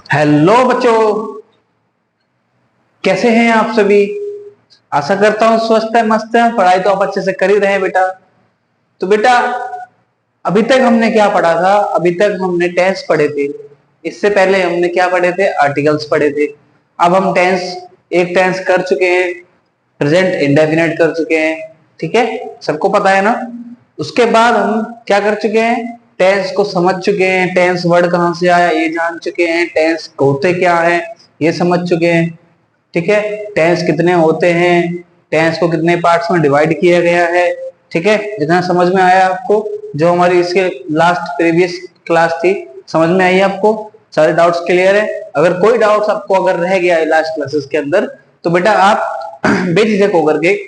Hello बच्चों, कैसे हैं आप सभी। आशा करता हूँ स्वस्थ है, मस्त है। पढ़ाई तो आप अच्छे से कर ही रहे हैं बेटा। तो बेटा, अभी तक हमने क्या पढ़ा था? अभी तक हमने टेंस पढ़े थे। इससे पहले हमने क्या पढ़े थे? आर्टिकल्स पढ़े थे। अब हम एक टेंस कर चुके हैं, प्रेजेंट इंडेफिनिट कर चुके हैं। ठीक है, सबको पता है ना। उसके बाद हम क्या कर चुके हैं? टेंस को समझ चुके हैं। टेंस वर्ड कहाँ से आया ये जान चुके हैं। टेंस होते क्या है ये समझ चुके हैं। ठीक है, टेंस कितने होते हैं, टेंस को कितने पार्ट्स में डिवाइड किया गया है। ठीक है, जितना समझ में आया आपको, जो हमारी इसके लास्ट प्रीवियस क्लास थी, समझ में आई आपको? सारे डाउट्स क्लियर है? अगर कोई डाउट्स आपको अगर रह गया है लास्ट क्लासेस के अंदर, तो बेटा आप बेझिझक होकर के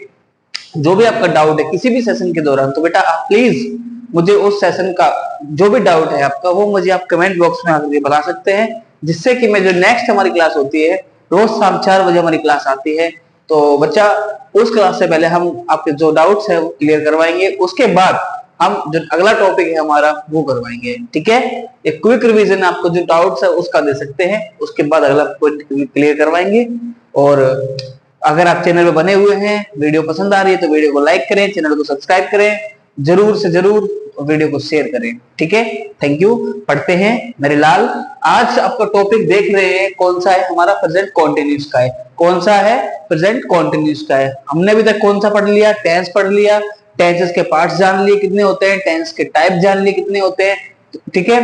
जो भी आपका डाउट है किसी भी सेशन के दौरान, तो बेटा आप प्लीज मुझे उस सेशन का जो भी डाउट है आपका, वो मुझे आप कमेंट बॉक्स में आकर बता सकते हैं, जिससे कि मैं जो नेक्स्ट हमारी क्लास होती है, रोज शाम 4 बजे हमारी क्लास आती है, तो बच्चा उस क्लास से पहले हम आपके जो डाउट्स है वो क्लियर करवाएंगे। उसके बाद हम जो अगला टॉपिक है हमारा वो करवाएंगे। ठीक है, एक क्विक रिवीजन आपको जो डाउट्स है उसका दे सकते हैं, उसके बाद अगला पॉइंट क्लियर करवाएंगे। और अगर आप चैनल पे बने हुए हैं, वीडियो पसंद आ रही है तो वीडियो को लाइक करें, चैनल को सब्सक्राइब करें, जरूर से जरूर वीडियो को शेयर करें। ठीक है, थैंक यू। पढ़ते हैं मेरे लाल। आज आपका टॉपिक देख रहे हैं कौन सा है? हमारा प्रेजेंट कॉन्टिन्यूस का है। कौन सा है? प्रेजेंट कॉन्टिन्यूस का है। हमने अभी तक कौन सा पढ़ लिया? टेंस पढ़ लिया। टेंसेस के पार्ट्स जान लिए कितने होते हैं, टेंस के टाइप जान लिए कितने होते हैं। ठीक है,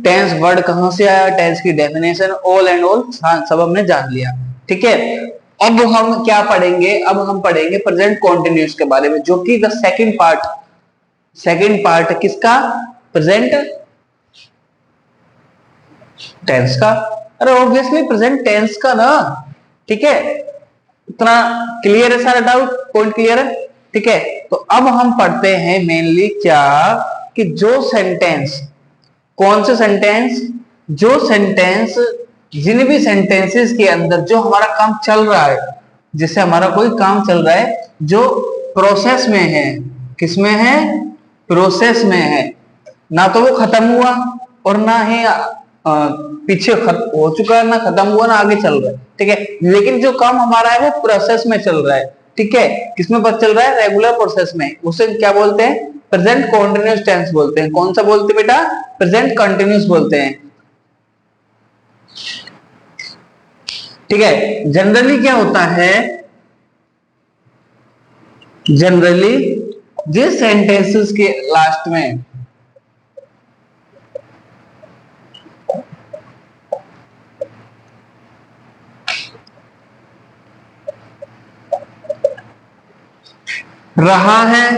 टेंस वर्ड कहां से आया, टेंस की डेफिनेशन, ऑल एंड ऑल सब हमने जान लिया। ठीक है, अब हम क्या पढ़ेंगे? अब हम पढ़ेंगे प्रेजेंट कॉन्टिन्यूस के बारे में, जो कि द सेकंड पार्ट किसका? प्रेजेंट टेंस का। अरे ऑब्वियसली प्रेजेंट टेंस का ना। ठीक है, इतना क्लियर है? सारा डाउट पॉइंट क्लियर है? ठीक है, तो अब हम पढ़ते हैं मेनली क्या, कि जो सेंटेंस, कौन से सेंटेंस? जो सेंटेंस, जिन भी सेंटेंसेस के अंदर जो हमारा काम चल रहा है, जिससे हमारा कोई काम चल रहा है जो प्रोसेस में है। किसमें है? प्रोसेस में है। ना तो वो खत्म हुआ और ना ही पीछे हो चुका है, ना खत्म हुआ ना आगे चल रहा है। ठीक है, लेकिन जो काम हमारा है वो प्रोसेस में चल रहा है। ठीक है, किसमें पता चल रहा है? रेगुलर प्रोसेस में। उसे क्या बोलते हैं? प्रेजेंट कॉन्टिन्यूस टेंस बोलते हैं। कौन सा बोलते हैं बेटा? प्रेजेंट कंटिन्यूस बोलते हैं। ठीक है, जनरली क्या होता है? जनरली जिस सेंटेंसेस के लास्ट में रहा है,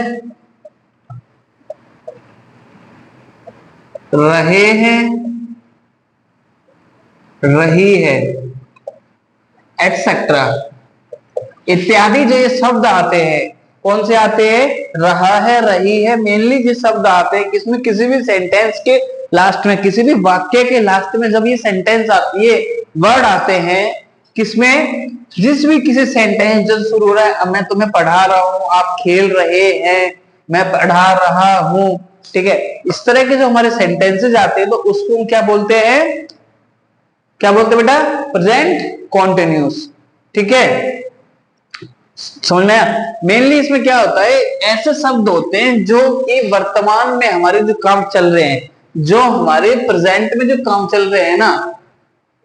रहे हैं, रही है, एटसेट्रा इत्यादि जो ये शब्द आते हैं, कौन से आते हैं? रहा है, रही है, मेनली जो शब्द आते हैं किसमें? किसी भी सेंटेंस के लास्ट में, किसी भी वाक्य के लास्ट में जब ये सेंटेंस आती है, वर्ड आते हैं, किसमें? जिस भी किसी सेंटेंस जब शुरू हो रहा है, अब मैं तुम्हें पढ़ा रहा हूं, आप खेल रहे हैं, मैं पढ़ा रहा हूं। ठीक है, इस तरह के जो हमारे सेंटेंसेस आते हैं, तो उसको हम क्या बोलते हैं? क्या बोलते हैं बेटा? Present continuous. ठीक है, समझ में आया? मेनली इसमें क्या होता है? ऐसे शब्द होते हैं जो कि वर्तमान में हमारे जो काम चल रहे हैं, जो हमारे प्रेजेंट में जो काम चल रहे हैं ना।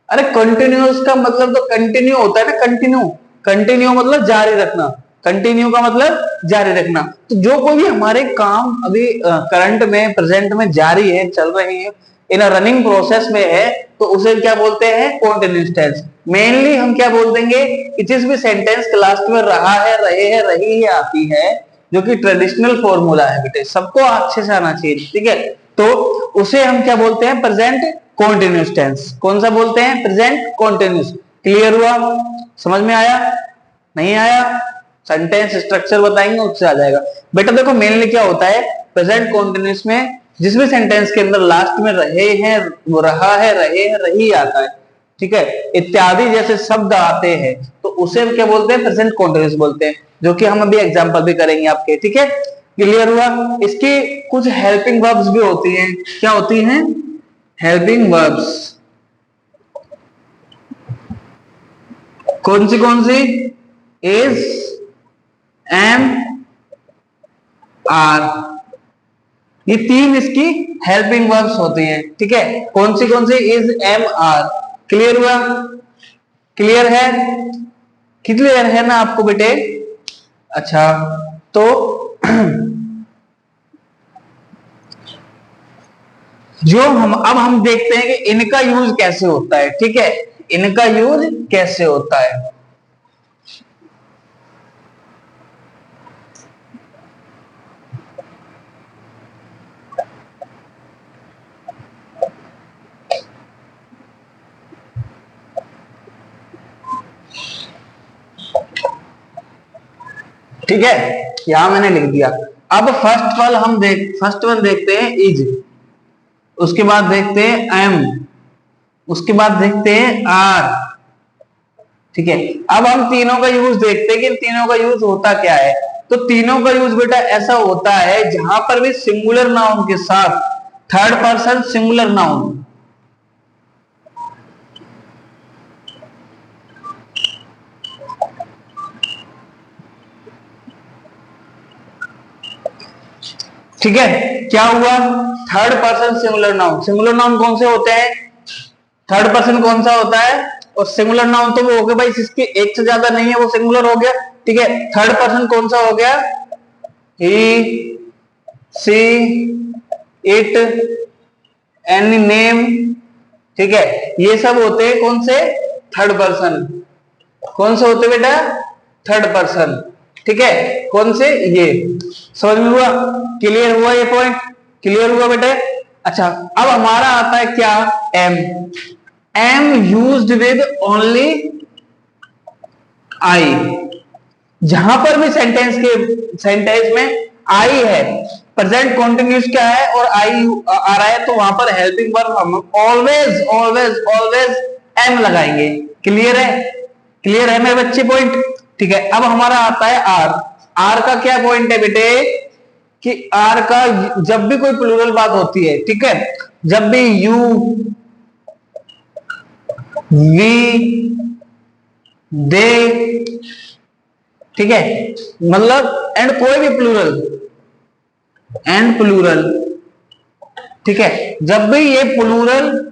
अरे कंटिन्यूस का मतलब तो कंटिन्यू होता है ना। कंटिन्यू, कंटिन्यू मतलब जारी रखना। कंटिन्यू का मतलब जारी रखना। तो जो कोई भी हमारे काम अभी करंट में, प्रेजेंट में जारी है, चल रहे हैं, इन रनिंग प्रोसेस में है, तो उसे क्या बोलते हैं? Continuous tense. मेनली हम क्या बोल देंगे कि जिस भी सेंटेंस के लास्ट में रहा है, रहे हैं, रही है आती है, जो कि ट्रेडिशनल फॉर्मूला है बेटे, सबको अच्छे से आना चाहिए। ठीक है, तो उसे हम क्या बोलते हैं? Present continuous tense. कौन सा बोलते हैं? Present continuous. क्लियर हुआ? समझ में आया? नहीं आया? सेंटेंस स्ट्रक्चर बताएंगे उससे आ जाएगा बेटा। देखो मेनली क्या होता है प्रेजेंट कॉन्टिन्यूस में? जिस भी सेंटेंस के अंदर लास्ट में रहे हैं, वो रहा है, रहे हैं, रही आता है, ठीक है, इत्यादि जैसे शब्द आते हैं, तो उसे हम क्या बोलते हैं? प्रेजेंट कॉन्टिन्यूस बोलते हैं, जो कि हम अभी एग्जांपल भी करेंगे आपके। ठीक है, क्लियर हुआ? इसकी कुछ हेल्पिंग वर्ब्स भी होती हैं। क्या होती हैं? Helping verbs. कौन सी इज एम आर, ये तीन इसकी हेल्पिंग वर्ब्स होती हैं, ठीक है। कौन सी इज एम आर, क्लियर हुआ? क्लियर है? क्लियर है ना आपको बेटे? अच्छा, तो जो हम देखते हैं कि इनका यूज कैसे होता है, ठीक है, इनका यूज कैसे होता है। ठीक है, यहां मैंने लिख दिया। अब फर्स्ट वन देखते हैं इज, उसके बाद देखते हैं एम, उसके बाद देखते हैं आर, ठीक है। अब हम तीनों का यूज देखते हैं कि इन तीनों का यूज होता क्या है। तो तीनों का यूज बेटा ऐसा होता है जहां पर भी सिंगुलर नाउन के साथ थर्ड पर्सन सिंगुलर नाउन, ठीक है, क्या हुआ? Third person singular noun. Singular noun कौन से होते हैं? थर्ड पर्सन कौन सा होता है? और सिंगुलर नाउन तो वो हो गया भाई जिसके एक से ज्यादा नहीं है, वो सिंगुलर हो गया, ठीक है। थर्ड पर्सन कौन सा हो गया? ही, सी, इट, एनी नेम, ठीक है। ये सब होते हैं कौन से? Third person. कौन से होते बेटा? थर्ड पर्सन, ठीक है। कौन से? ये समझ में हुआ? क्लियर हुआ? ये पॉइंट क्लियर हुआ बेटे? अच्छा, अब हमारा आता है क्या? Am. Am used with only I. जहां पर भी सेंटेंस में आई है, प्रेजेंट कॉन्टिन्यूस क्या है और आई आ रहा है, तो वहां पर हेल्पिंग वर्ब हम ऑलवेज ऑलवेज ऑलवेज एम लगाएंगे। क्लियर है? क्लियर है मेरे बच्चे पॉइंट? ठीक है। अब हमारा आता है आर। आर का क्या पॉइंट है बेटे? कि आर का जब भी कोई प्लूरल बात होती है, ठीक है, जब भी यू, वी, दे, ठीक है, मतलब एंड कोई भी प्लूरल, एंड प्लूरल, ठीक है, जब भी ये प्लूरल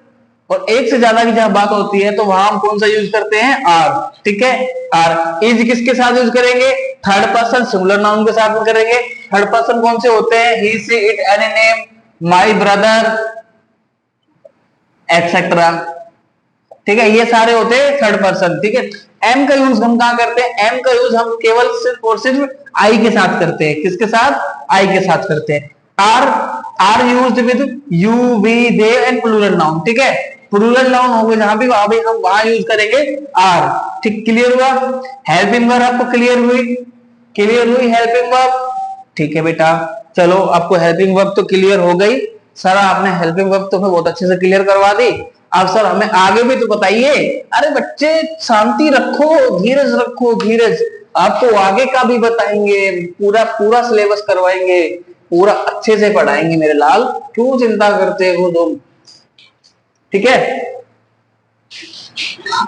और एक से ज्यादा की जहां बात होती है तो वहां हम कौन सा यूज करते हैं? आर, ठीक है। आर इज किसके साथ यूज करेंगे? थर्ड पर्सन सिंगुलर नाउन के साथ में करेंगे। थर्ड पर्सन कौन से होते हैं? He, she, it, any name, my brother, etcetera, ठीक है, ये सारे होते हैं थर्ड पर्सन, ठीक है। एम का यूज हम कहां करते हैं? एम का यूज हम केवल सिर्फ और सिर्फ आई के साथ करते हैं। किसके साथ? आई के साथ करते हैं। Are, are used with you, we, they and plural noun, ठीक है। प्लूरल नाउन हो गए जहां भी, वहां भी हम वहां यूज करेंगे आर, ठीक। क्लियर हुआ? हेल्पिंग वर्ब आपको क्लियर हुई? क्लियर हुई हेल्पिंग वर्ब? ठीक है बेटा, चलो आपको हेल्पिंग वर्ब तो क्लियर हो गई। सर आपने हेल्पिंग वर्ब तो बहुत अच्छे से क्लियर करवा दी। अब सर हमें आगे भी तो बताइए। अरे बच्चे शांति रखो, धीरज रखो, धीरज। आपको आगे का भी बताएंगे, पूरा पूरा सिलेबस करवाएंगे, पूरा अच्छे से पढ़ाएंगे मेरे लाल, क्यों चिंता करते हो तुम? ठीक है।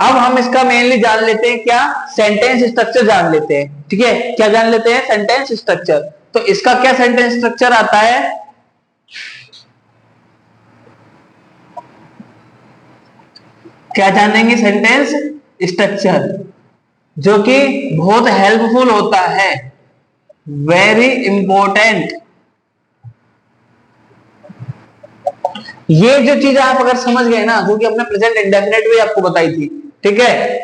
अब हम इसका मेनली जान लेते हैं क्या? सेंटेंस स्ट्रक्चर जान लेते हैं, ठीक है। क्या जान लेते हैं? Sentence structure. तो इसका क्या सेंटेंस स्ट्रक्चर आता है? क्या जानेंगे? सेंटेंस स्ट्रक्चर, जो कि बहुत हेल्पफुल होता है, वेरी इंपॉर्टेंट। ये जो चीज आप अगर समझ गए ना, जो कि अपने प्रेजेंट इंडेफिनेट में आपको बताई थी, ठीक है,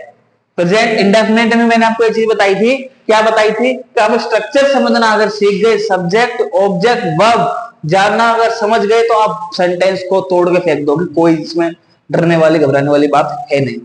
प्रेजेंट इंडेफिनेट में मैंने आपको एक चीज बताई थी। क्या बताई थी? कि आप स्ट्रक्चर समझना अगर सीख गए, सब्जेक्ट, ऑब्जेक्ट, वर्ब जानना अगर समझ गए, तो आप सेंटेंस को तोड़ के फेंक दोगे। कोई इसमें डरने वाली घबराने वाली बात है नहीं,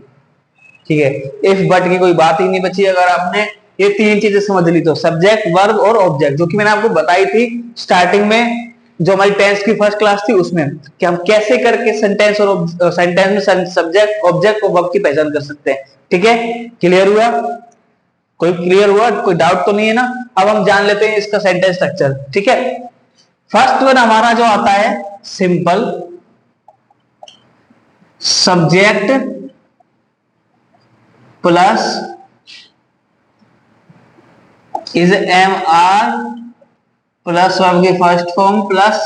ठीक है। इफ बट की कोई बात ही नहीं बची। अगर आपने ये तीन चीजें समझ ली तो सब्जेक्ट, वर्ब और ऑब्जेक्ट, जो कि मैंने आपको बताई थी स्टार्टिंग में, जो हमारी टेंस की फर्स्ट क्लास थी उसमें, कि हम कैसे करके सेंटेंस और सेंटेंस में सब्जेक्ट, ऑब्जेक्ट और वर्ब की पहचान कर सकते हैं, ठीक है। क्लियर हुआ? कोई क्लियर हुआ? कोई डाउट तो नहीं है ना? अब हम जान लेते हैं इसका सेंटेंस स्ट्रक्चर, ठीक है। फर्स्ट वन हमारा जो आता है, simple subject plus is am are plus verb की first form plus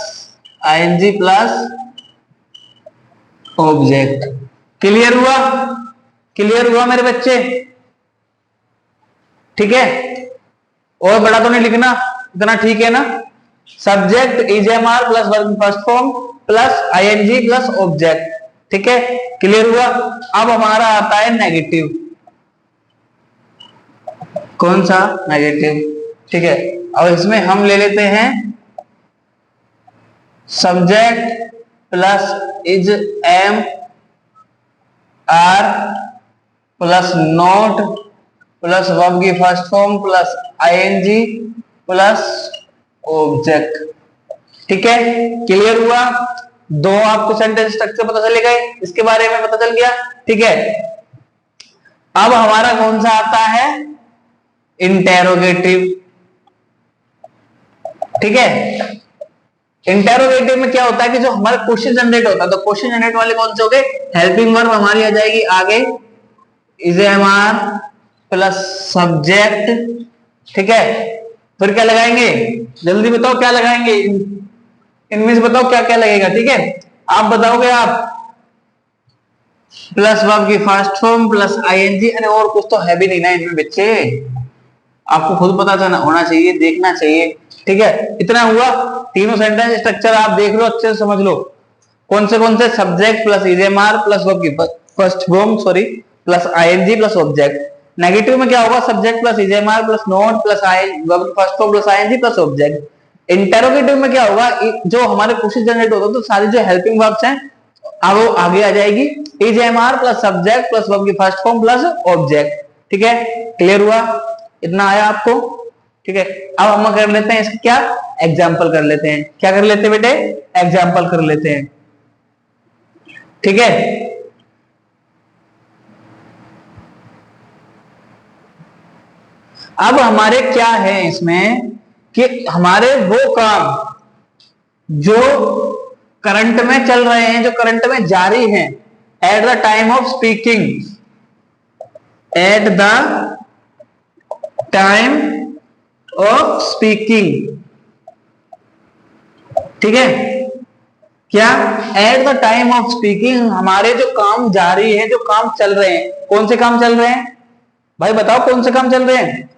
ING plus object. Clear हुआ? क्लियर हुआ मेरे बच्चे? ठीक है, और बड़ा तो नहीं लिखना, इतना ठीक है ना? Subject is am are plus verb first form plus ING plus object. ठीक है, क्लियर हुआ? अब हमारा आता है नेगेटिव। कौन सा? नेगेटिव। ठीक है, अब इसमें हम ले लेते हैं subject plus is am are plus not plus verb की first form plus ING plus object. ठीक है, क्लियर हुआ? दो आपको सेंटेंस स्ट्रक्चर पता चले गए, इसके बारे में पता चल गया। ठीक है, अब हमारा कौन सा आता है? इंटेरोगेटिव। ठीक है, इंटेरोगेटिव में क्या होता है कि जो हमारा क्वेश्चन जनरेट होता है, तो क्वेश्चन जनरेट वाले कौन से हो गए? हेल्पिंग वर्ब हमारी आ जाएगी आगे, is am are plus subject. ठीक है, फिर क्या लगाएंगे? जल्दी बताओ क्या लगाएंगे, इनमें से बताओ क्या क्या लगेगा। ठीक है, आप बताओगे आप, प्लस वर्ब की फर्स्ट फॉर्म प्लस आईएनजी। अरे और कुछ तो है भी नहीं ना इनमें बच्चे, आपको खुद पता था ना, होना चाहिए, देखना चाहिए। ठीक है, इतना हुआ। तीनों सेंटेंस स्ट्रक्चर आप देख लो, अच्छे से समझ लो कौन से subject plus is am are plus verb की first form plus ING plus object. Negative में क्या होगा? Subject plus is am are plus not plus verb की first form plus ING plus object. Interrogative में क्या होगा? जो हमारे क्वेश्चन जनरेट होते हैं तो सारी जो हेल्पिंग वर्ब्स हैं अब वो आगे आ जाएगी, is am are plus subject plus verb की फर्स्ट फॉर्म प्लस ऑब्जेक्ट। ठीक है, क्लियर हुआ? इतना आया आपको? ठीक है, अब हम कर लेते हैं इसका क्या? एग्जाम्पल कर लेते हैं। क्या कर लेते हैं बेटे? एग्जाम्पल कर लेते हैं। ठीक है, अब हमारे क्या है इसमें कि हमारे वो काम जो करंट में चल रहे हैं, जो करंट में जारी हैं, at the time of speaking, at the time of speaking. ठीक है, क्या? At the time of speaking हमारे जो काम जारी है, जो काम चल रहे हैं, कौन से काम चल रहे हैं भाई? बताओ कौन से काम चल रहे हैं?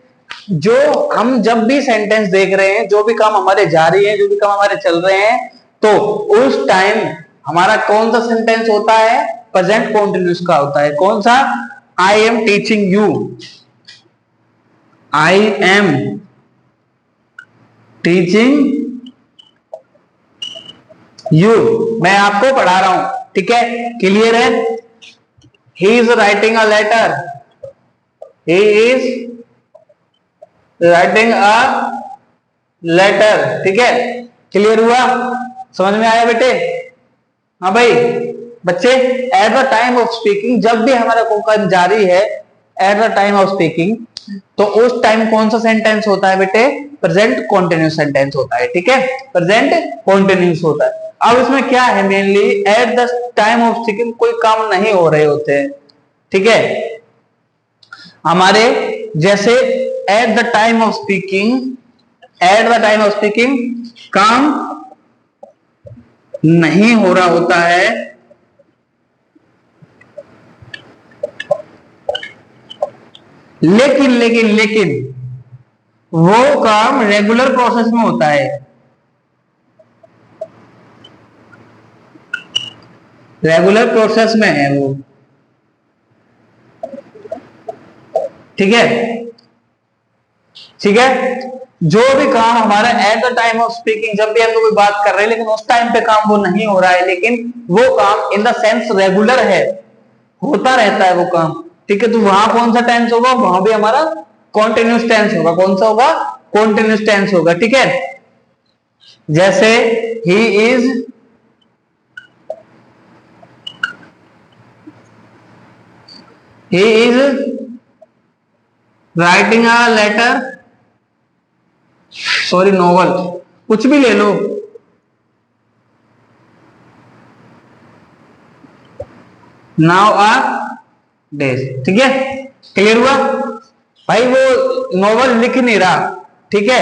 जो हम जब भी सेंटेंस देख रहे हैं, जो भी काम हमारे जारी है, जो भी काम हमारे चल रहे हैं, तो उस टाइम हमारा कौन सा सेंटेंस होता है? प्रेजेंट कॉन्टिन्यूस का होता है। कौन सा? I am teaching you, I am teaching you, मैं आपको पढ़ा रहा हूं। ठीक है, क्लियर है? He is writing a letter, he is writing a letter. ठीक है, क्लियर हुआ? समझ में आया बेटे? हाँ भाई बच्चे, at the time of speaking, जब भी हमारा काम जारी है at the time of speaking, तो उस टाइम कौन सा सेंटेंस होता है बेटे? प्रेजेंट कॉन्टिन्यूस सेंटेंस होता है। ठीक है, प्रेजेंट कॉन्टिन्यूस होता है। अब इसमें क्या है? Mainly at the time of speaking कोई काम नहीं हो रहे होते हैं। ठीक है, हमारे जैसे at the time of speaking, at the time of speaking काम नहीं हो रहा होता है, लेकिन लेकिन लेकिन वो काम रेगुलर प्रोसेस में होता है, रेगुलर प्रोसेस में है वो। ठीक है, ठीक है, जो भी काम हमारा at the time of speaking, जब भी हम कोई बात कर रहे हैं लेकिन उस टाइम पे काम वो नहीं हो रहा है, लेकिन वो काम इन द सेंस रेगुलर है, होता रहता है वो काम। ठीक है, तो वहां कौन सा टेंस होगा? वहां भी हमारा कॉन्टिन्यूस टेंस होगा। कौन सा होगा? कॉन्टिन्यूस टेंस होगा। ठीक है, जैसे he is writing a letter, sorry novel, कुछ भी ले लो। नाउ अ डेज। ठीक है, क्लियर हुआ? भाई वो नोवेल लिख नहीं रहा, ठीक है,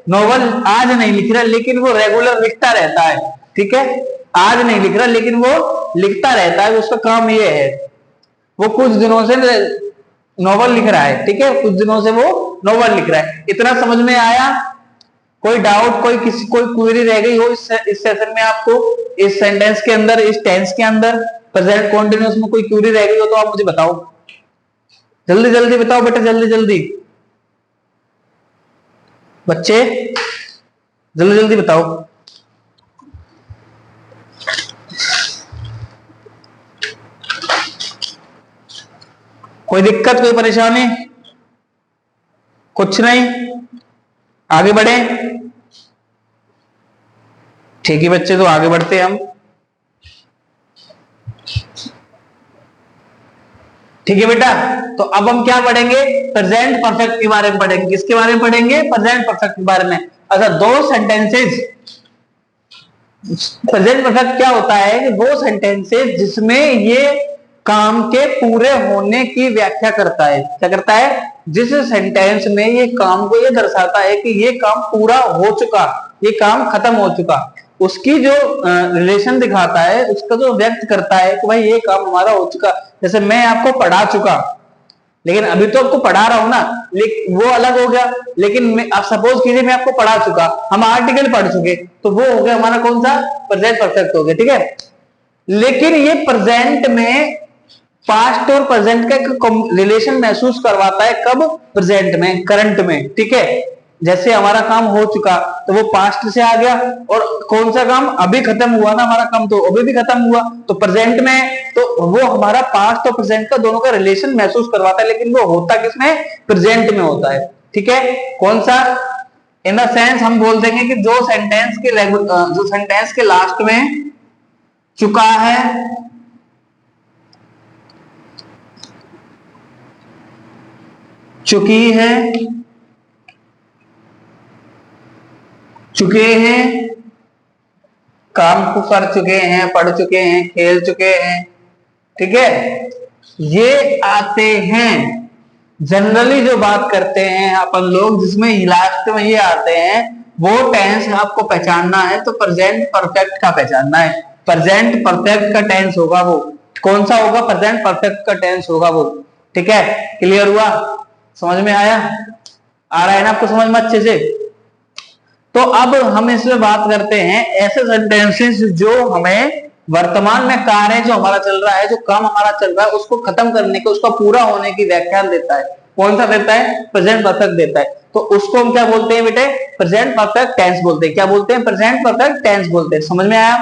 नोवेल आज नहीं लिख रहा लेकिन वो रेगुलर लिखता रहता है, ठीक है, आज नहीं लिख रहा लेकिन वो लिखता रहता है, उसका काम ये है, वो कुछ दिनों से नोवेल लिख रहा है, ठीक है, कुछ दिनों से वो नोवेल लिख रहा है। इतना समझ में आया? कोई डाउट, कोई क्वेरी रह गई हो इस सेशन में आपको, इस सेंटेंस के अंदर, इस टेंस के अंदर, प्रेजेंट कॉन्टिन्यूअस में कोई क्वेरी रह गई हो तो आप मुझे बताओ, जल्दी जल्दी बताओ बेटा, जल्दी जल्दी बच्चे, जल्दी जल्दी बताओ। कोई दिक्कत, कोई परेशानी? कुछ नहीं, आगे बढ़े? ठीक है बच्चे, तो आगे बढ़ते हैं हम। ठीक है बेटा, तो अब हम क्या पढ़ेंगे? प्रेजेंट परफेक्ट के बारे में पढ़ेंगे। किसके बारे में पढ़ेंगे? प्रेजेंट परफेक्ट के बारे में। अच्छा, दो सेंटेंसेस, प्रेजेंट परफेक्ट क्या होता है कि वो सेंटेंसेस जिसमें ये काम के पूरे होने की व्याख्या करता है। क्या करता है? जिस सेंटेंस में ये काम को ये दर्शाता है कि ये काम पूरा हो चुका, ये काम खत्म हो चुका, उसकी जो रिलेशन दिखाता है, उसका जो व्यक्त करता है कि भाई ये काम हमारा हो चुका। जैसे मैं आपको पढ़ा चुका, लेकिन अभी तो आपको पढ़ा रहा हूं ना, लेकिन वो अलग हो गया। लेकिन मैं, आप सपोज कीजिए मैं आपको पढ़ा चुका, हम आर्टिकल पढ़ चुके, तो वो हो गया हमारा कौन सा? प्रेजेंट परफेक्ट हो गया, ठीक है। लेकिन ये प्रेजेंट में पास्ट और प्रेजेंट का रिलेशन महसूस करवाता है। कब? प्रेजेंट में, करंट में, ठीक है। जैसे हमारा काम हो चुका तो वो पास्ट से आ गया, और कौन सा काम? अभी खत्म हुआ ना हमारा काम, तो अभी भी खत्म हुआ, तो प्रेजेंट में, तो वो हमारा पास्ट और प्रेजेंट का दोनों का रिलेशन महसूस करवाता है। लेकिन वो होता किसमें? प्रेजेंट में होता है, ठीक है। कौन सा? इन द सेंस हम बोल देंगे कि जो सेंटेंस के लास्ट में चुका है, चुकी है, चुके हैं, काम को कर चुके हैं, पढ़ चुके हैं, खेल चुके हैं, ठीक है, ये आते हैं। जनरली जो बात करते हैं अपन लोग, जिसमें लास्ट में ये आते हैं, वो टेंस आपको पहचानना है तो प्रेजेंट परफेक्ट का पहचानना है। प्रेजेंट परफेक्ट का टेंस होगा वो, कौन सा होगा? प्रेजेंट परफेक्ट का टेंस होगा वो, ठीक है। क्लियर हुआ? समझ में आया? आ रहा है ना आपको समझ में अच्छे से? तो अब हम इसमें बात करते हैं ऐसे सेंटेंसेस जो हमें वर्तमान में कार्य जो हमारा चल रहा है, जो काम हमारा चल रहा है, उसको खत्म करने के, उसका पूरा होने की व्याख्या देता है। कौन सा देता है? प्रेजेंट परफेक्ट देता है। तो उसको हम क्या बोलते हैं बेटे? प्रेजेंट परफेक्ट टेंस बोलते हैं। क्या बोलते हैं? प्रेजेंट परफेक्ट टेंस बोलते हैं। समझ में आया?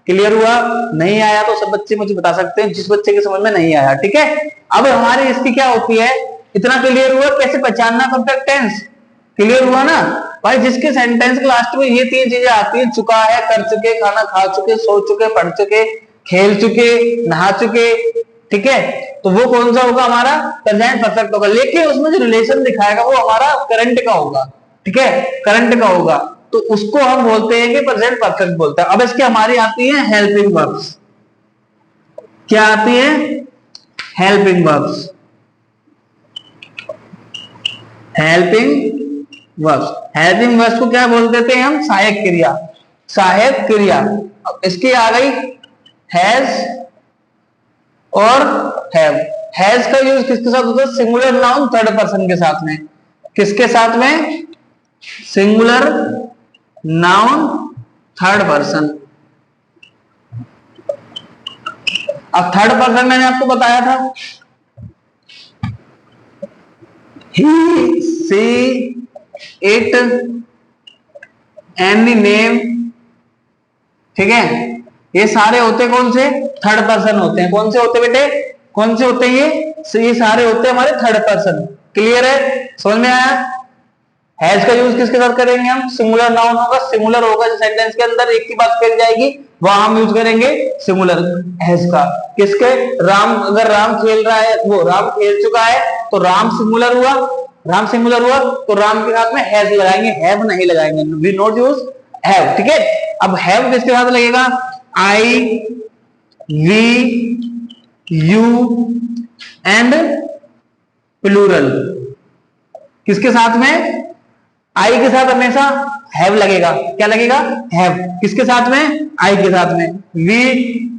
क्लियर हुआ? नहीं आया तो सब बच्चे मुझे बता सकते हैं, जिस बच्चे के समझ में नहीं आया, ठीक है। अब हमारी इसकी क्या होती है? इतना क्लियर हुआ कैसे पहचानना परफेक्ट टेंस? क्लियर हुआ ना भाई? जिसके सेंटेंस के लास्ट में ये तीन चीजें आती है, चुका है, कर चुके, खाना खा चुके, सो चुके, पढ़ चुके, खेल चुके, नहा चुके, ठीक है, तो वो कौन सा होगा? हमारा प्रेजेंट परफेक्ट होगा। लेकिन उसमें जो रिलेशन दिखाएगा वो हमारा करंट का होगा, ठीक है, करंट का होगा, तो उसको हम बोलते हैं कि प्रेजेंट परफेक्ट बोलते हैं। अब इसकी हमारी आती है हेल्पिंग वर्ब्स। क्या आती है? Helping verbs. Helping verbs, helping verbs को क्या बोल देते हैं हम? सहायक क्रिया। सहायक क्रिया। अब इसकी आ गई हैज और हैव। हैज का यूज किसके साथ होता है? सिंगुलर नाउन थर्ड पर्सन के साथ में। किसके साथ में? Singular noun third person. अब थर्ड पर्सन मैंने आपको बताया था, ही, सी, इट, एनी नेम, ठीक है, ये सारे होते कौन से? थर्ड पर्सन होते हैं। कौन से होते बेटे? कौन से होते हैं ये सारे होते हैं हमारे थर्ड पर्सन। क्लियर है? समझ में आया? हैज का यूज किसके साथ करेंगे हम? सिंगुलर नाउन होगा, सिंगुलर होगा जो सेंटेंस के अंदर एक की बात करी जाएगी, वहां हम यूज करेंगे सिंगुलर हैज का। किसके? राम, अगर राम खेल रहा है, वो राम खेल चुका है, तो राम सिंगुलर हुआ, राम सिंगुलर हुआ, तो राम के साथ में हैज लगाएंगे, हैव नहीं लगाएंगे, वी नॉट यूज हैव, ठीक है। अब हैव किसके साथ लगेगा? आई, वी, यू एंड प्लूरल। किसके साथ में? आई के साथ हमेशा हैव लगेगा। क्या लगेगा? हैव। किसके साथ में? आई के साथ में। वी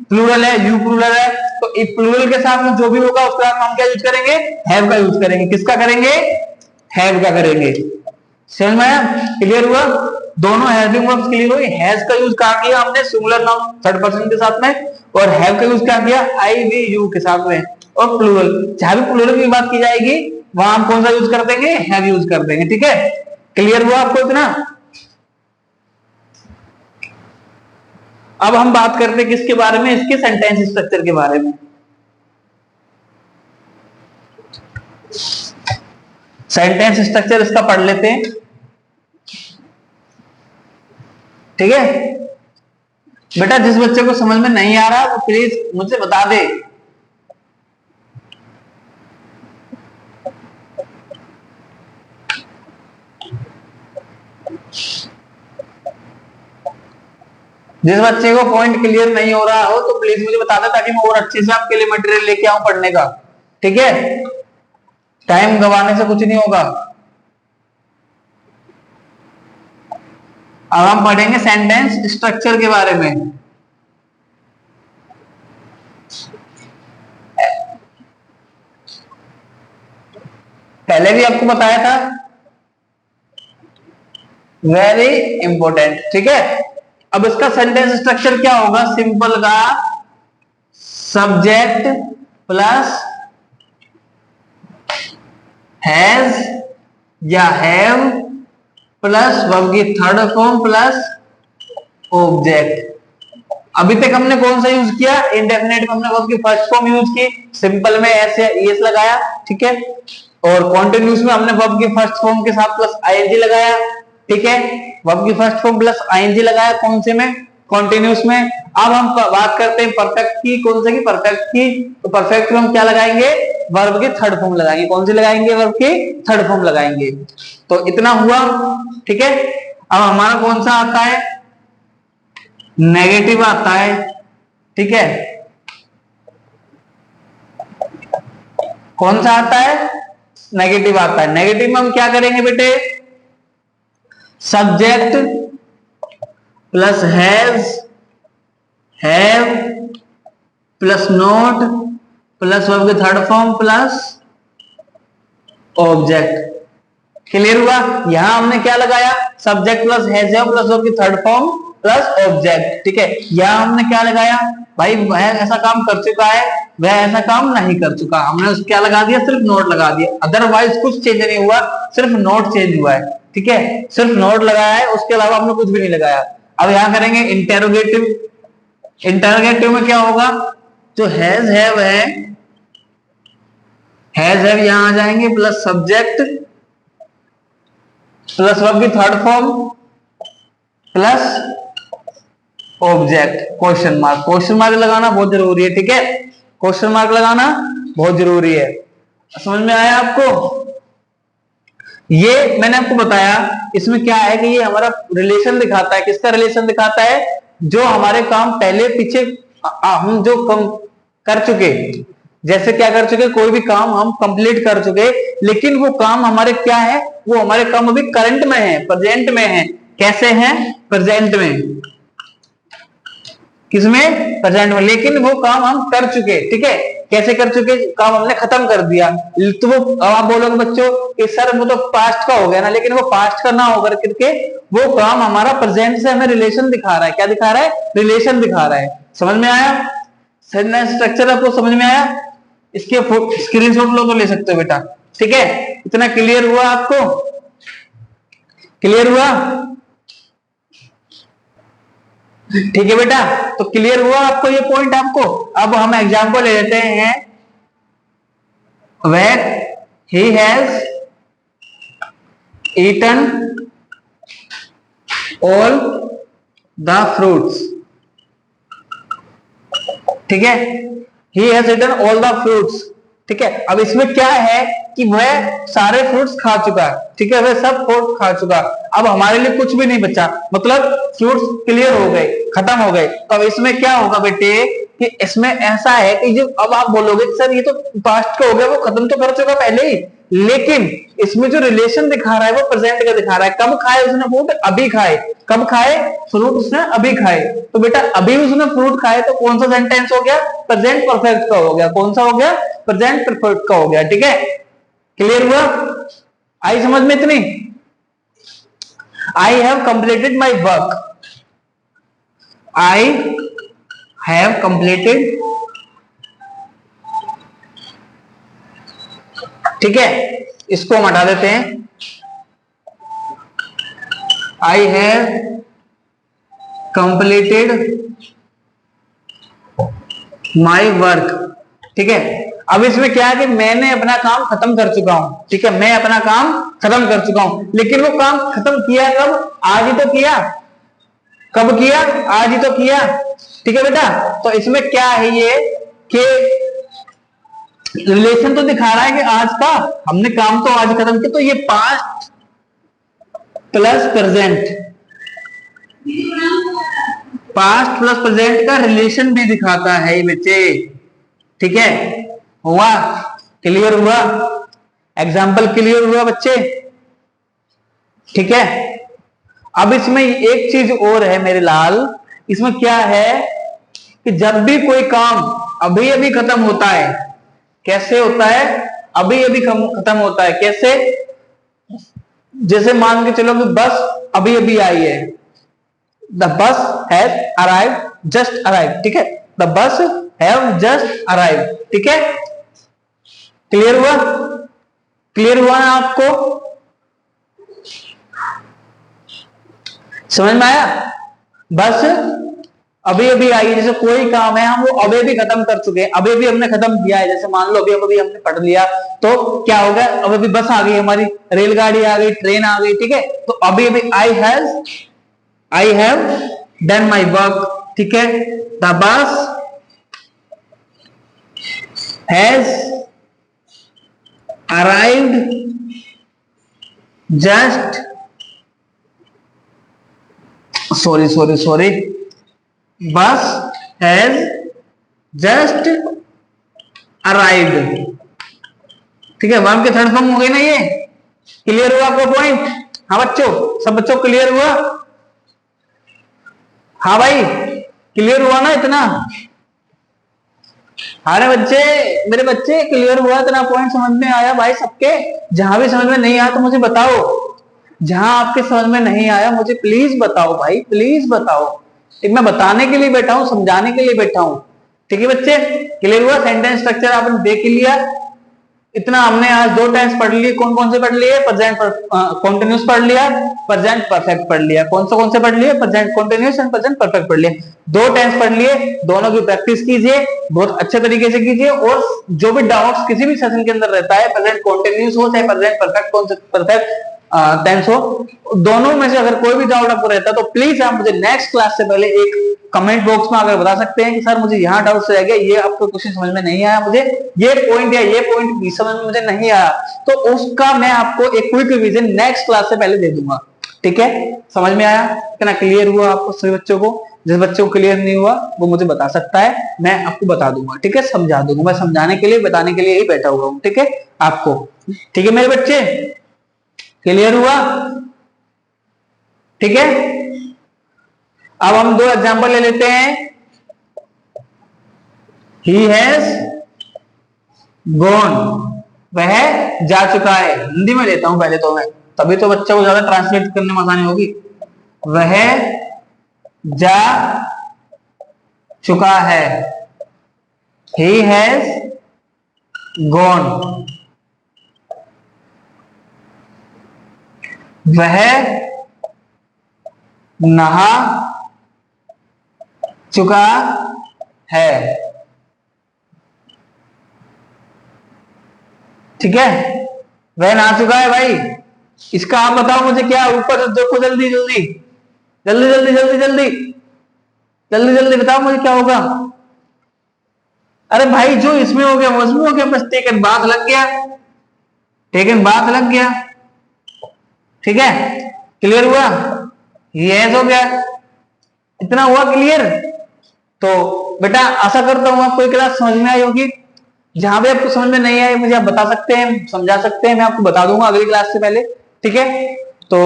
प्लूरल है, यू प्लूरल है, तो इस प्लूरल के साथ में जो भी होगा उसके साथ हम क्या यूज करेंगे? हैव का यूज करेंगे। किसका करेंगे? हैव का करेंगे। समझ में आया? क्लियर हुआ? दोनों हेल्पिंग वर्ब्स क्लियर हुई। हैज का यूज कहां किया हमने? सिंगुलर नाउन थर्ड पर्सन के साथ में। और हैव का यूज क्या किया? आई वी यू के साथ में। और प्लूरल, जहां भी प्लूरल की बात की जाएगी वहां हम कौन सा यूज कर देंगे? हैव यूज कर देंगे। ठीक है, क्लियर हुआ आपको इतना? अब हम बात करते हैं किसके बारे में? इसके सेंटेंस स्ट्रक्चर के बारे में। सेंटेंस स्ट्रक्चर इसका पढ़ लेते हैं। ठीक है बेटा, जिस बच्चे को समझ में नहीं आ रहा वो प्लीज मुझसे बता दे। जिस बच्चे को पॉइंट क्लियर नहीं हो रहा हो तो प्लीज मुझे बता दे, ताकि मैं और अच्छे से आपके लिए मटेरियल लेके आऊं पढ़ने का। ठीक है, टाइम गंवाने से कुछ नहीं होगा। अब हम पढ़ेंगे सेंटेंस स्ट्रक्चर के बारे में। पहले भी आपको बताया था, वेरी इंपॉर्टेंट। ठीक है, अब इसका सेंटेंस स्ट्रक्चर क्या होगा? सिंपल का सब्जेक्ट प्लस हैज या हैव प्लस वर्ब की थर्ड फॉर्म प्लस ऑब्जेक्ट। अभी तक हमने कौन सा यूज किया? इंडेफिनेट में हमने वर्ब की फर्स्ट फॉर्म यूज की, सिंपल में एस या ईएस लगाया। ठीक है, और कॉन्टिन्यूस में हमने वर्ब की फर्स्ट फॉर्म के साथ प्लस आईएनजी लगाया। ठीक है, वर्ब की फर्स्ट फॉर्म प्लस आईएनजी लगाया। कौन से में? कॉन्टिन्यूस में। अब हम बात करते हैं परफेक्ट की। कौन से की? परफेक्ट की। तो परफेक्ट में हम क्या लगाएंगे? वर्ब की थर्ड फॉर्म लगाएंगे। कौन सी लगाएंगे? वर्ब की थर्ड फॉर्म लगाएंगे। तो इतना हुआ। ठीक है, अब हमारा कौन सा आता है? नेगेटिव आता है। ठीक है, कौन सा आता है? नेगेटिव आता है। नेगेटिव में हम क्या करेंगे बेटे? Subject plus has, have plus not plus verb की third form plus object. Clear हुआ? यहां हमने क्या लगाया? Subject plus has plus verb की थर्ड फॉर्म प्लस ऑब्जेक्ट। ठीक है, यहां हमने क्या लगाया? भाई वह ऐसा काम कर चुका है, वह ऐसा काम नहीं कर चुका। हमने उसको क्या लगा दिया? सिर्फ नोट लगा दिया। अदरवाइज कुछ चेंज नहीं हुआ, सिर्फ नोट चेंज हुआ है। ठीक है, सिर्फ नोट लगाया है, उसके अलावा हमने कुछ भी नहीं लगाया। अब यहां करेंगे इंटेरोगेटिव। इंटेरोगेटिव में क्या होगा? जो हैज हैव है, हैज हैव यहां आ जाएंगे प्लस सब्जेक्ट प्लस वर्ब की third form plus object. Question mark, question mark लगाना बहुत जरूरी है। ठीक है, क्वेश्चन मार्क लगाना बहुत जरूरी है। समझ में आया आपको? ये मैंने आपको बताया, इसमें क्या है कि ये हमारा रिलेशन दिखाता है। किसका रिलेशन दिखाता है? जो हमारे काम पहले पीछे हम जो कम कर चुके, जैसे क्या कर चुके? कोई भी काम हम कंप्लीट कर चुके, लेकिन वो काम हमारे क्या है? वो हमारे काम अभी करंट में है, प्रेजेंट में है। कैसे हैं? प्रेजेंट में। किसमें? प्रेजेंट में। लेकिन वो काम हम कर चुके। ठीक है, कैसे कर चुके? काम हमने खत्म कर दिया। तो वो आप बोलोगे बच्चों कि सर वो तो पास्ट का हो गया ना, लेकिन वो पास्ट का ना होकर करके वो काम हमारा प्रेजेंट से हमें रिलेशन दिखा रहा है। क्या दिखा रहा है? रिलेशन दिखा रहा है। समझ में आया? सेंटेंस स्ट्रक्चर आपको समझ में आया? इसके स्क्रीनशॉट लो तो ले सकते हो बेटा। ठीक है, इतना क्लियर हुआ आपको? क्लियर हुआ? ठीक है बेटा, तो क्लियर हुआ आपको ये पॉइंट आपको? अब हम एग्जाम्पल ले लेते हैं। When he has eaten all the fruits। ठीक है, he has eaten all the fruits। ठीक है, अब इसमें क्या है कि वह सारे फ्रूट्स खा चुका है। ठीक है, वह सब फ्रूट खा चुका। अब हमारे लिए कुछ भी नहीं बचा, मतलब फ्रूट्स क्लियर हो गए, खत्म हो गए। तो अब इसमें क्या होगा बेटे? कि इसमें ऐसा है कि जो अब आप बोलोगे सर ये तो पास्ट का हो गया, वो खत्म तो कर चुका पहले ही, लेकिन इसमें जो रिलेशन दिखा रहा है वो प्रेजेंट का दिखा रहा है। कब खाए उसने फ्रूट? अभी खाए। कब खाए फ्रूट? उसने अभी खाए। तो बेटा अभी उसने फ्रूट खाए तो कौन सा सेंटेंस हो गया? प्रेजेंट परफेक्ट का हो गया। कौन सा हो गया? प्रेजेंट परफेक्ट का हो गया। ठीक है, क्लियर हुआ? आई समझ में इतनी? I have completed my work. I have completed, ठीक है, इसको हम हटा देते हैं। I have completed my work, ठीक है। अब इसमें क्या है कि मैंने अपना काम खत्म कर चुका हूं, ठीक है, मैं अपना काम खत्म कर चुका हूं, लेकिन वो काम खत्म किया कब? आज ही तो किया। कब किया? आज ही तो किया। ठीक है बेटा, तो इसमें क्या है ये कि रिलेशन तो दिखा रहा है कि आज का हमने काम तो आज खत्म किया, तो ये past plus present, past plus present का रिलेशन भी दिखाता है ये बच्चे। ठीक है, हुआ? क्लियर हुआ? एग्जाम्पल क्लियर हुआ बच्चे? ठीक है, अब इसमें एक चीज और है मेरे लाल, इसमें क्या है कि जब भी कोई काम अभी अभी खत्म होता है, कैसे होता है? अभी अभी खत्म होता है। कैसे? जैसे मान के चलो कि बस अभी अभी आई है, the bus has arrive, just arrive. ठीक है, the bus have just arrive. ठीक है, क्लियर हुआ? क्लियर हुआ है आपको? समझ में आया? बस अभी अभी आई है, जैसे कोई काम है हम वो अभी अभी खत्म कर चुके हैं, अभी अभी हमने खत्म किया है। जैसे मान लो अभी अभी हमने पढ़ लिया, तो क्या हो गया? अभी अभी बस आ गई हमारी, रेलगाड़ी आ गई, ट्रेन आ गई। ठीक है, तो अभी अभी I have done my work. ठीक है, the bus has arrived just, sorry, बस हैज जस्ट अराइव्ड। ठीक है, वर्ब के थर्ड फॉर्म हो गए ना ये? क्लियर हुआ आपको पॉइंट? हाँ बच्चों, सब बच्चों क्लियर हुआ? हाँ भाई, क्लियर हुआ ना इतना? अरे बच्चे, मेरे बच्चे क्लियर हुआ? इतना पॉइंट समझ में आया भाई सबके? जहां भी समझ में नहीं आया तो मुझे बताओ, जहां आपके समझ में नहीं आया मुझे प्लीज बताओ भाई, प्लीज बताओ। एक मैं बताने के लिए बैठा हूं, समझाने के लिए बैठा हूं। ठीक है बच्चे, क्लियर हुआ? सेंटेंस स्ट्रक्चर आपने देख लिया। इतना हमने आज दो टेंस पढ़ लिए। कौन कौन से पढ़ लिए? प्रेजेंट कॉन्टिन्यूस पढ़ लिया, प्रेजेंट परफेक्ट पढ़ लिया। कौन से पढ़ लिए? Present continuous and present perfect पढ़ लिए। दो टेंस पढ़ लिए, दोनों की प्रैक्टिस कीजिए बहुत अच्छे तरीके से कीजिए। और जो भी डाउट्स किसी भी सेशन के अंदर रहता है, प्रेजेंट कॉन्टिन्यूस हो चाहे प्रेजेंट परफेक्ट, कौन से परफेक्ट टेंस हो, दोनों में से अगर कोई भी डाउट आपको रहता है तो प्लीज आप मुझे नेक्स्ट क्लास से पहले एक कमेंट बॉक्स में अगर बता सकते हैं कि सर मुझे यहाँ डाउट रह गया, ये आपको क्वेश्चन समझ में नहीं आया, मुझे ये पॉइंट या ये पॉइंट भी समझ में मुझे नहीं आया, तो उसका मैं आपको एक क्विक रिवीजन नेक्स्ट क्लास से पहले दे दूंगा। ठीक है, समझ में आया? कितना क्लियर हुआ आपको सभी बच्चों को? जिस बच्चों को क्लियर नहीं हुआ वो मुझे बता सकता है, मैं आपको बता दूंगा। ठीक है, समझा दूंगा। मैं समझाने के लिए, बताने के लिए ही बैठा हुआ हूँ। ठीक है आपको? ठीक है मेरे बच्चे, क्लियर हुआ? ठीक है, अब हम दो एग्जांपल ले लेते हैं। He has gone, वह जा चुका है। हिंदी में लेता हूं पहले तो मैं, तभी तो बच्चा को ज्यादा ट्रांसलेट करने में आसानी होगी। वह जा चुका है, he has gone। वह नहा चुका है। ठीक है, वह नहा चुका है भाई। इसका आप बताओ मुझे क्या? ऊपर देखो, जल्दी जल्दी जल्दी जल्दी जल्दी जल्दी जल्दी जल्दी बताओ मुझे क्या होगा? अरे भाई जो इसमें हो गया वो उसमें हो गया, बस टेकन बात लग गया, टेकन बात लग गया। ठीक है, क्लियर हुआ? यस हो गया, इतना हुआ क्लियर? तो बेटा आशा करता हूँ आपको ये क्लास समझ में आई होगी। जहां भी आपको समझ में नहीं आई मुझे आप बता सकते हैं, समझा सकते हैं, मैं आपको बता दूंगा अगली क्लास से पहले। ठीक है, तो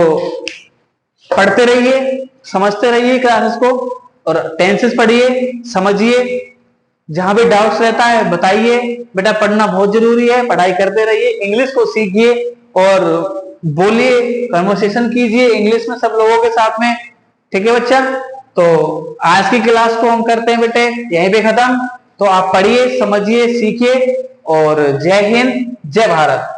पढ़ते रहिए, समझते रहिए क्लासेस को, और टेंसेस पढ़िए, समझिए, जहां भी डाउट्स रहता है बताइए। बेटा पढ़ना बहुत जरूरी है, पढ़ाई करते रहिए, इंग्लिश को सीखिए और बोलिए, कन्वर्सेशन कीजिए इंग्लिश में सब लोगों के साथ में। ठीक है बच्चा, तो आज की क्लास को हम करते हैं बेटे यहीं पे खत्म। तो आप पढ़िए, समझिए, सीखिए, और जय हिंद, जय भारत।